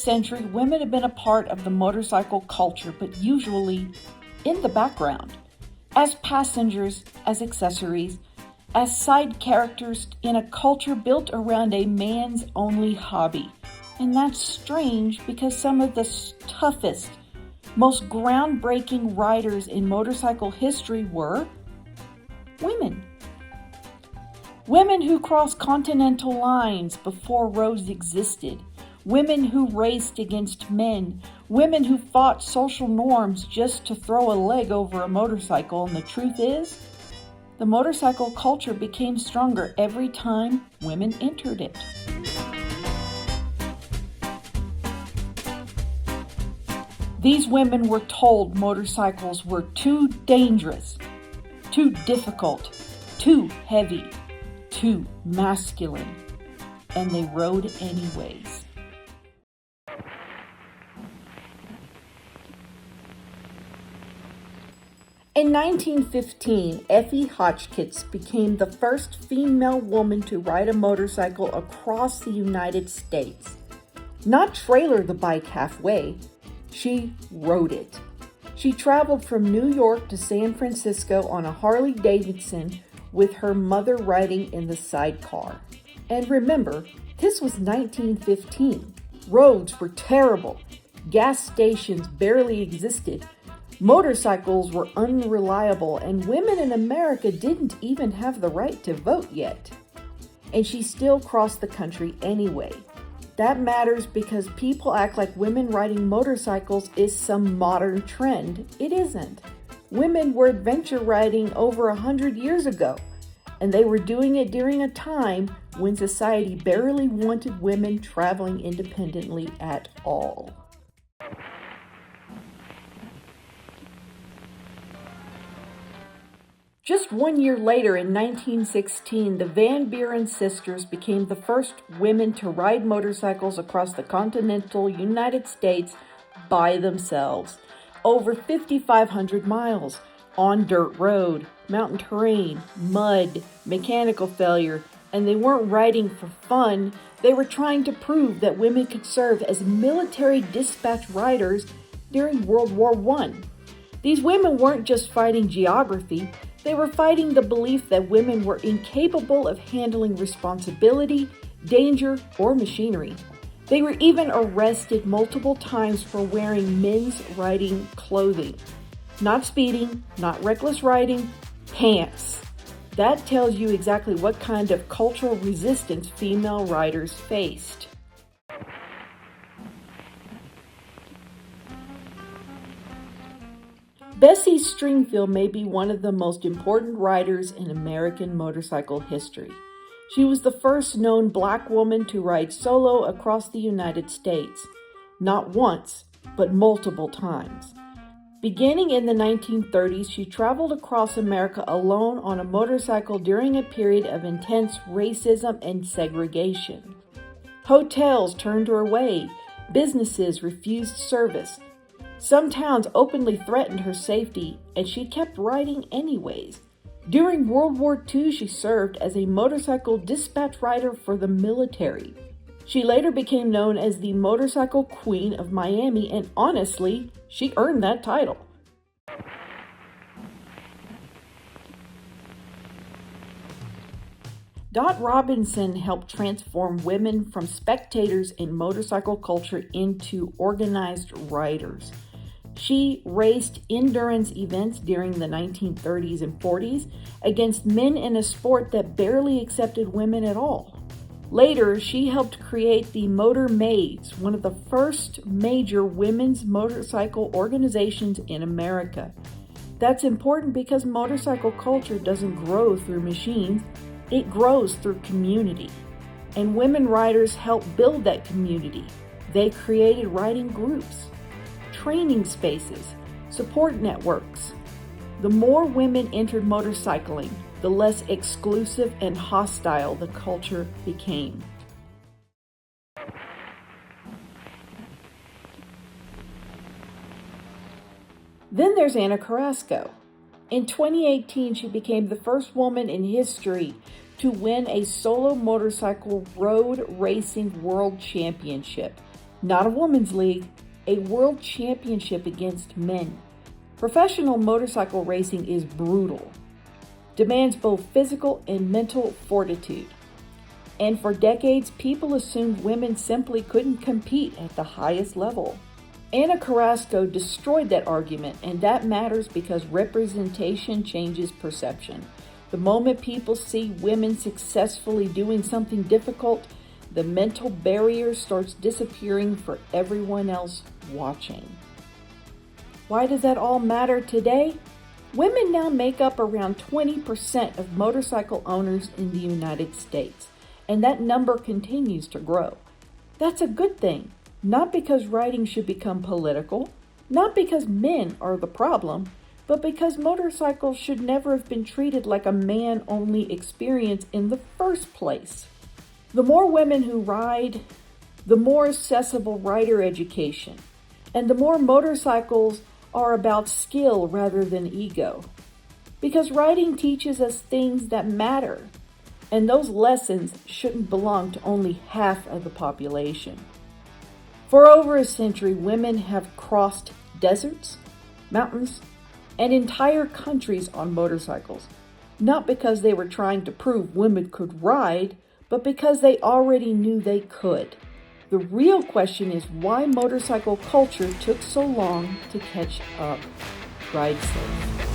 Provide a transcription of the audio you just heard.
century, women have been a part of the motorcycle culture, but usually in the background, as passengers, as accessories, as side characters in a culture built around a man's only hobby. And that's strange because some of the toughest, most groundbreaking riders in motorcycle history were women. Women who crossed continental lines before roads existed. Women who raced against men. Women who fought social norms just to throw a leg over a motorcycle. And the truth is, the motorcycle culture became stronger every time women entered it. These women were told motorcycles were too dangerous, too difficult, too heavy, too masculine, and they rode anyways. In 1915, Effie Hotchkiss became the first female woman to ride a motorcycle across the United States. Not trailer the bike halfway, she rode it. She traveled from New York to San Francisco on a Harley Davidson with her mother riding in the sidecar. And remember, this was 1915. Roads were terrible. Gas stations barely existed. Motorcycles were unreliable, and women in America didn't even have the right to vote yet. And she still crossed the country anyway. That matters because people act like women riding motorcycles is some modern trend. It isn't. Women were adventure riding over 100 years ago, and they were doing it during a time when society barely wanted women traveling independently at all. Just 1 year later, in 1916, the Van Buren sisters became the first women to ride motorcycles across the continental United States by themselves. Over 5,500 miles on dirt road, mountain terrain, mud, mechanical failure, and they weren't riding for fun. They were trying to prove that women could serve as military dispatch riders during World War I. These women weren't just fighting geography. They were fighting the belief that women were incapable of handling responsibility, danger, or machinery. They were even arrested multiple times for wearing men's riding clothing. Not speeding, not reckless riding, pants. That tells you exactly what kind of cultural resistance female riders faced. Bessie Stringfield may be one of the most important riders in American motorcycle history. She was the first known black woman to ride solo across the United States, not once, but multiple times. Beginning in the 1930s, she traveled across America alone on a motorcycle during a period of intense racism and segregation. Hotels turned her away, businesses refused service. Some towns openly threatened her safety, and she kept riding anyways. During World War II, she served as a motorcycle dispatch rider for the military. She later became known as the Motorcycle Queen of Miami, and honestly, she earned that title. Dot Robinson helped transform women from spectators in motorcycle culture into organized riders. She raced endurance events during the 1930s and 40s against men in a sport that barely accepted women at all. Later, she helped create the Motor Maids, one of the first major women's motorcycle organizations in America. That's important because motorcycle culture doesn't grow through machines, it grows through community. And women riders help build that community. They created riding groups, training spaces, support networks. The more women entered motorcycling, the less exclusive and hostile the culture became. Then there's Anna Carrasco. In 2018, she became the first woman in history to win a solo motorcycle road racing world championship. Not a women's league, a world championship against men. Professional motorcycle racing is brutal, demands both physical and mental fortitude. And for decades, people assumed women simply couldn't compete at the highest level. Ana Carrasco destroyed that argument, and that matters because representation changes perception. The moment people see women successfully doing something difficult, the mental barrier starts disappearing for everyone else watching. Why does that all matter today? Women now make up around 20% of motorcycle owners in the United States, and that number continues to grow. That's a good thing, not because riding should become political, not because men are the problem, but because motorcycles should never have been treated like a man-only experience in the first place. The more women who ride, the more accessible rider education, and the more motorcycles are about skill rather than ego. Because riding teaches us things that matter, and those lessons shouldn't belong to only half of the population. For over a century, women have crossed deserts, mountains, and entire countries on motorcycles, not because they were trying to prove women could ride, but because they already knew they could. The real question is why motorcycle culture took so long to catch up. Ride safe.